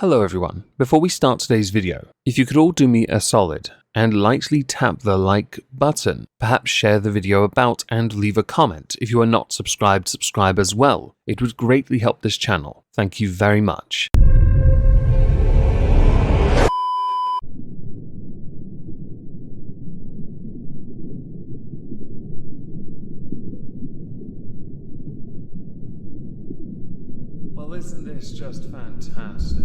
Hello everyone. Before we start today's video, if you could all do me a solid and lightly tap the like button, perhaps share the video about and leave a comment. If you are not subscribed, subscribe as well. It would greatly help this channel. Thank you very much. Well, isn't this just fantastic?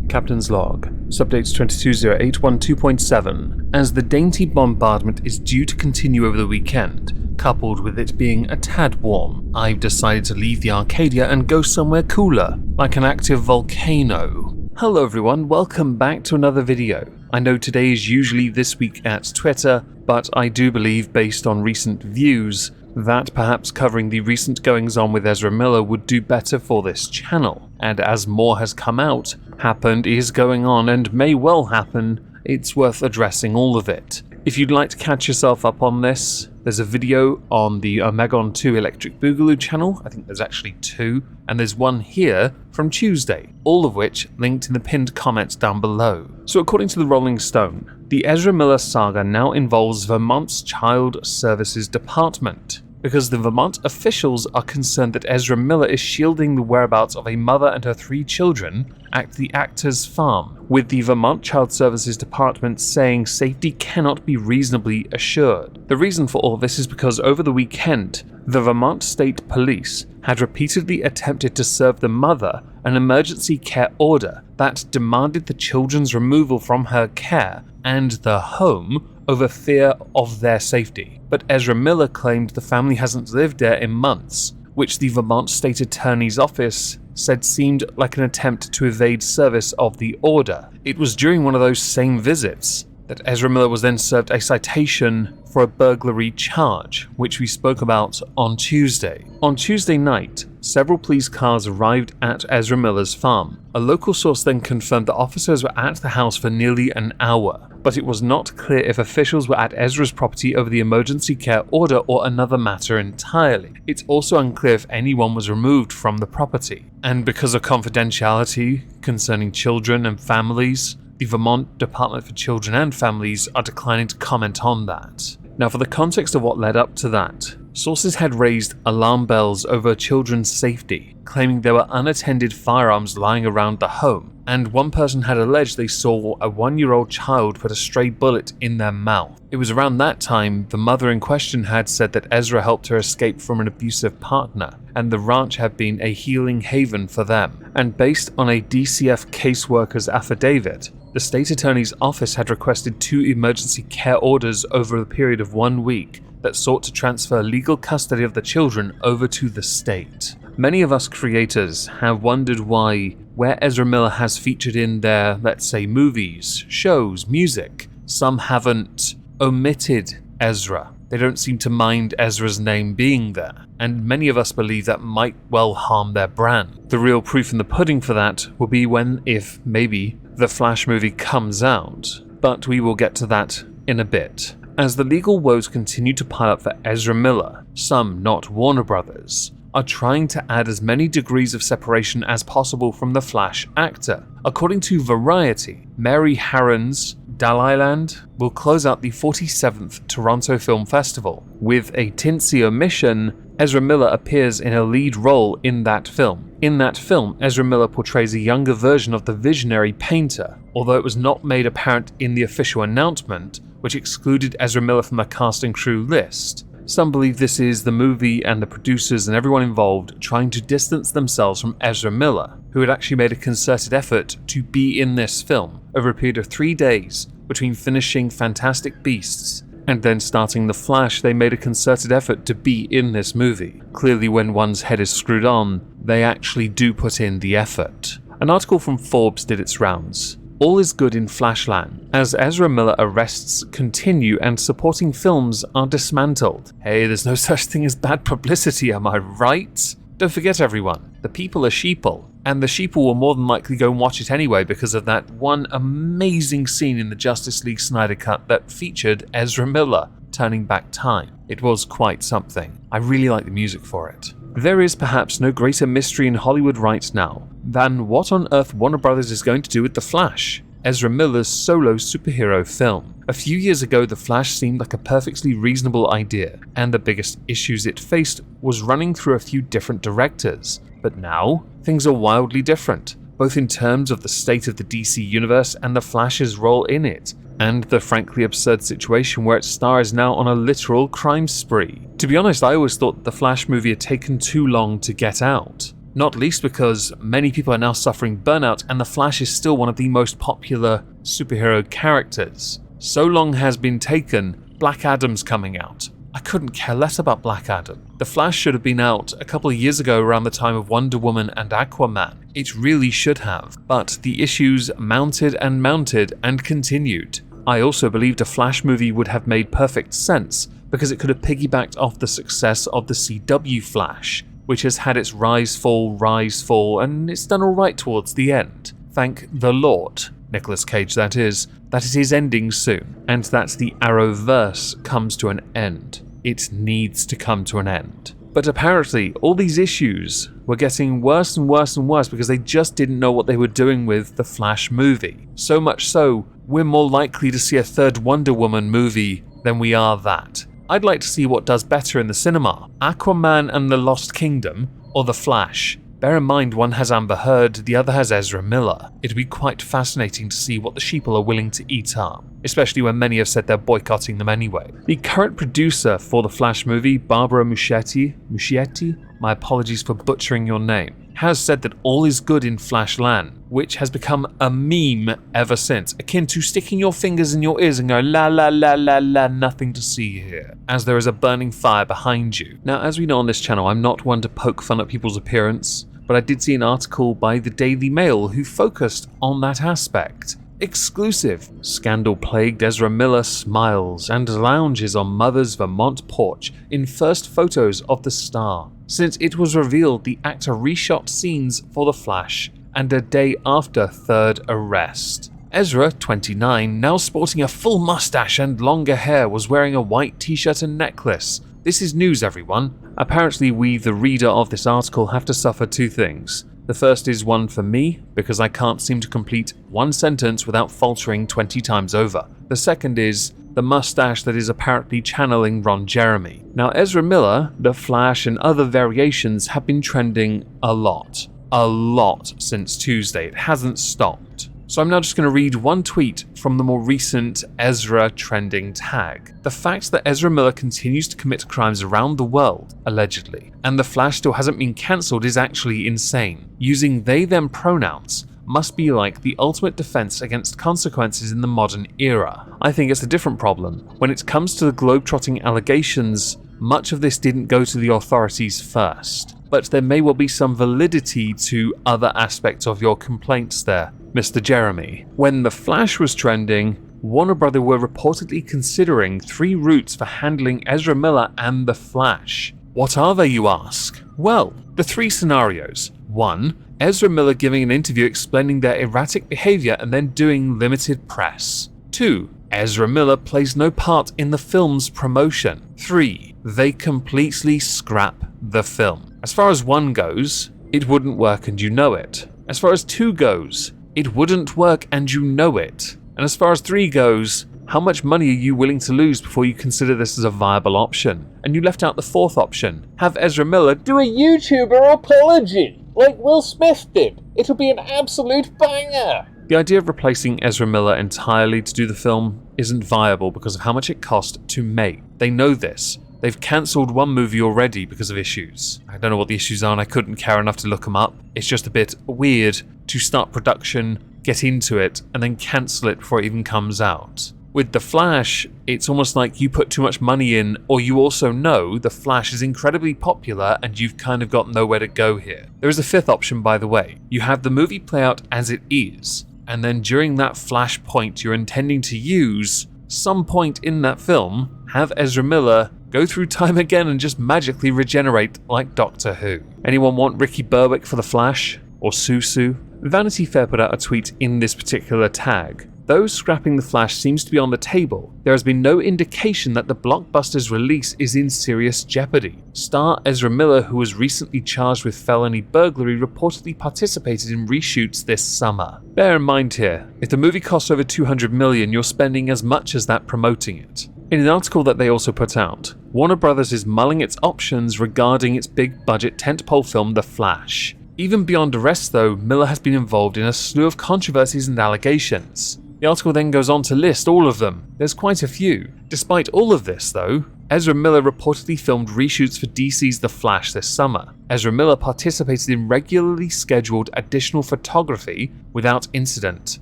Captain's Log, Subdates 220812.7. As the dainty bombardment is due to continue over the weekend, coupled with it being a tad warm, I've decided to leave the Arcadia and go somewhere cooler, like an active volcano. Hello everyone, welcome back to another video. I know today is usually This Week at Twitter, but I do believe, based on recent views, that perhaps covering the recent goings-on with Ezra Miller would do better for this channel. And as more has come out, happened, is going on, and may well happen, it's worth addressing all of it. If you'd like to catch yourself up on this, there's a video on the Omegon 2 Electric Boogaloo channel. I think there's actually two, and there's one here from Tuesday, all of which linked in the pinned comments down below. So according to the Rolling Stone, the Ezra Miller saga now involves Vermont's Child Services Department, because the Vermont officials are concerned that Ezra Miller is shielding the whereabouts of a mother and her 3 children at the actor's farm, with the Vermont Child Services Department saying safety cannot be reasonably assured. The reason for all this is because over the weekend, the Vermont State Police had repeatedly attempted to serve the mother an emergency care order that demanded the children's removal from her care and the home over fear of their safety. But Ezra Miller claimed the family hasn't lived there in months, which the Vermont State Attorney's Office said seemed like an attempt to evade service of the order. It was during one of those same visits that Ezra Miller was then served a citation for a burglary charge, which we spoke about on Tuesday. On Tuesday night, several police cars arrived at Ezra Miller's farm. A local source then confirmed that officers were at the house for nearly an hour, but it was not clear if officials were at Ezra's property over the emergency care order or another matter entirely. It's also unclear if anyone was removed from the property. And because of confidentiality concerning children and families, the Vermont Department for Children and Families are declining to comment on that. Now, for the context of what led up to that, sources had raised alarm bells over children's safety, claiming there were unattended firearms lying around the home, and one person had alleged they saw a 1-year-old child put a stray bullet in their mouth. It was around that time the mother in question had said that Ezra helped her escape from an abusive partner, and the ranch had been a healing haven for them. And based on a DCF caseworker's affidavit, the state attorney's office had requested 2 emergency care orders over a period of 1 week that sought to transfer legal custody of the children over to the state. Many of us creators have wondered why, where Ezra Miller has featured in their, let's say, movies, shows, music, some haven't omitted Ezra. They don't seem to mind Ezra's name being there, and many of us believe that might well harm their brand. The real proof in the pudding for that will be when, if, maybe, the Flash movie comes out, but we will get to that in a bit. As the legal woes continue to pile up for Ezra Miller, some, not Warner Brothers, are trying to add as many degrees of separation as possible from the Flash actor. According to Variety, Mary Harron's Daliland will close out the 47th Toronto Film Festival. With a tinsy omission, Ezra Miller appears in a lead role in that film. In that film, Ezra Miller portrays a younger version of the visionary painter, although it was not made apparent in the official announcement, which excluded Ezra Miller from the cast and crew list. Some believe this is the movie and the producers and everyone involved trying to distance themselves from Ezra Miller, who had actually made a concerted effort to be in this film over a period of 3 days between finishing Fantastic Beasts and then starting The Flash. They made a concerted effort to be in this movie. Clearly, when one's head is screwed on, they actually do put in the effort. An article from Forbes did its rounds. All is good in Flashland, as Ezra Miller arrests continue and supporting films are dismantled. Hey, there's no such thing as bad publicity, am I right? Don't forget everyone, the people are sheeple, and the sheeple will more than likely go and watch it anyway because of that one amazing scene in the Justice League Snyder Cut that featured Ezra Miller turning back time. It was quite something. I really like the music for it. There is perhaps no greater mystery in Hollywood right now than what on earth Warner Brothers is going to do with The Flash, Ezra Miller's solo superhero film. A few years ago, The Flash seemed like a perfectly reasonable idea, and the biggest issues it faced was running through a few different directors. But now, things are wildly different, both in terms of the state of the DC universe and The Flash's role in it, and the frankly absurd situation where its star is now on a literal crime spree. To be honest, I always thought the Flash movie had taken too long to get out. Not least because many people are now suffering burnout and the Flash is still one of the most popular superhero characters. So long has been taken, Black Adam's coming out. I couldn't care less about Black Adam. The Flash should have been out a couple of years ago around the time of Wonder Woman and Aquaman. It really should have, but the issues mounted and continued. I also believed a Flash movie would have made perfect sense because it could have piggybacked off the success of the CW Flash, which has had its rise, fall, and it's done alright towards the end. Thank the Lord, Nicolas Cage that is, that it is ending soon, and that the Arrowverse comes to an end. It needs to come to an end. But apparently, all these issues were getting worse and worse and worse because they just didn't know what they were doing with the Flash movie. So much so, we're more likely to see a third Wonder Woman movie than we are that. I'd like to see what does better in the cinema, Aquaman and the Lost Kingdom, or The Flash. Bear in mind one has Amber Heard, the other has Ezra Miller. It'd be quite fascinating to see what the sheeple are willing to eat up, especially when many have said they're boycotting them anyway. The current producer for the Flash movie, Barbara Muschietti, my apologies for butchering your name, has said that all is good in Flashland, which has become a meme ever since, akin to sticking your fingers in your ears and going la la la la la, nothing to see here, as there is a burning fire behind you. Now, as we know on this channel, I'm not one to poke fun at people's appearance, but I did see an article by the Daily Mail who focused on that aspect. Exclusive. Scandal-plagued Ezra Miller smiles and lounges on mother's Vermont porch in first photos of the star, since it was revealed the actor reshot scenes for The Flash, and a day after third arrest. Ezra, 29, now sporting a full mustache and longer hair, was wearing a white t-shirt and necklace. This is news, everyone. Apparently we, the reader of this article, have to suffer two things. The first is one for me, because I can't seem to complete one sentence without faltering 20 times over. The second is the mustache that is apparently channeling Ron Jeremy. Now, Ezra Miller, The Flash, and other variations have been trending a lot since Tuesday. It hasn't stopped. So I'm now just going to read one tweet from the more recent Ezra trending tag. The fact that Ezra Miller continues to commit crimes around the world, allegedly, and The Flash still hasn't been cancelled is actually insane. Using they-them pronouns must be like the ultimate defense against consequences in the modern era. I think it's a different problem. When it comes to the globetrotting allegations, much of this didn't go to the authorities first. But there may well be some validity to other aspects of your complaints there, Mr. Jeremy. When The Flash was trending, Warner Brothers were reportedly considering 3 routes for handling Ezra Miller and The Flash. What are they, you ask? Well, the 3 scenarios. 1. Ezra Miller giving an interview explaining their erratic behavior and then doing limited press. 2. Ezra Miller plays no part in the film's promotion. 3. They completely scrap the film. As far as 1 goes, it wouldn't work and you know it. As far as 2 goes, it wouldn't work and you know it. And as far as 3 goes, how much money are you willing to lose before you consider this as a viable option? And you left out the 4th option. Have Ezra Miller do a YouTuber apology, like Will Smith did. It'll be an absolute banger. The idea of replacing Ezra Miller entirely to do the film isn't viable because of how much it cost to make. They know this. They've cancelled 1 movie already because of issues. I don't know what the issues are and I couldn't care enough to look them up. It's just a bit weird to start production, get into it, and then cancel it before it even comes out. With The Flash, it's almost like you put too much money in, or you also know The Flash is incredibly popular and you've kind of got nowhere to go here. There is a 5th option, by the way. You have the movie play out as it is, and then during that flash point you're intending to use, some point in that film, have Ezra Miller go through time again and just magically regenerate like Doctor Who. Anyone want Ricky Berwick for The Flash? Or Susu? Vanity Fair put out a tweet in this particular tag. though scrapping the Flash seems to be on the table, there has been no indication that the blockbuster's release is in serious jeopardy. Star Ezra Miller, who was recently charged with felony burglary, reportedly participated in reshoots this summer. Bear in mind here, if the movie costs over $200 million, you're spending as much as that promoting it. In an article that they also put out, Warner Brothers is mulling its options regarding its big-budget tentpole film The Flash. Even beyond arrest though, Miller has been involved in a slew of controversies and allegations. The article then goes on to list all of them. There's quite a few. Despite all of this though, Ezra Miller reportedly filmed reshoots for DC's The Flash this summer. Ezra Miller participated in regularly scheduled additional photography without incident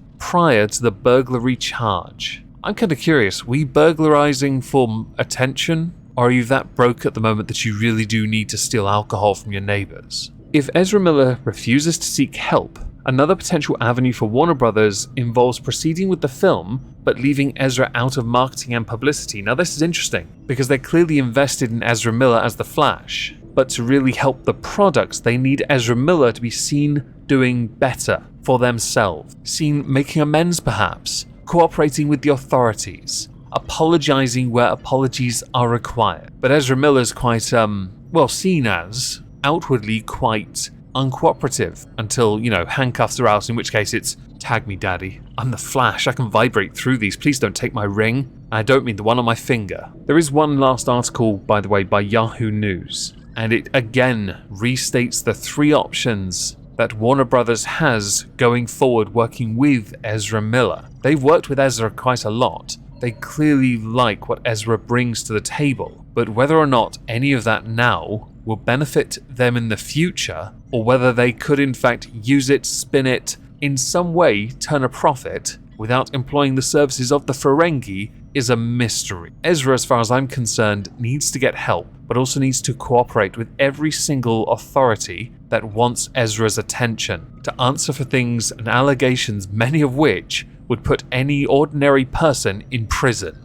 prior to the burglary charge. I'm kinda curious, were you burglarizing for attention? Or are you that broke at the moment that you really do need to steal alcohol from your neighbors? If Ezra Miller refuses to seek help, another potential avenue for Warner Brothers involves proceeding with the film, but leaving Ezra out of marketing and publicity. Now this is interesting, because they're clearly invested in Ezra Miller as the Flash, but to really help the products, they need Ezra Miller to be seen doing better for themselves, seen making amends perhaps, cooperating with the authorities, apologizing where apologies are required. But Ezra Miller's quite, seen as outwardly quite uncooperative until, handcuffs are out, in which case it's tag me daddy. I'm the Flash, I can vibrate through these, please don't take my ring. I don't mean the one on my finger. There is one last article, by the way, by Yahoo News, and it again restates the three options that Warner Brothers has going forward working with Ezra Miller. They've worked with Ezra quite a lot. They clearly like what Ezra brings to the table, but whether or not any of that now will benefit them in the future, or whether they could in fact use it, spin it, in some way turn a profit without employing the services of the Ferengi, is a mystery. Ezra, as far as I'm concerned, needs to get help, but also needs to cooperate with every single authority that wants Ezra's attention, to answer for things and allegations, many of which would put any ordinary person in prison.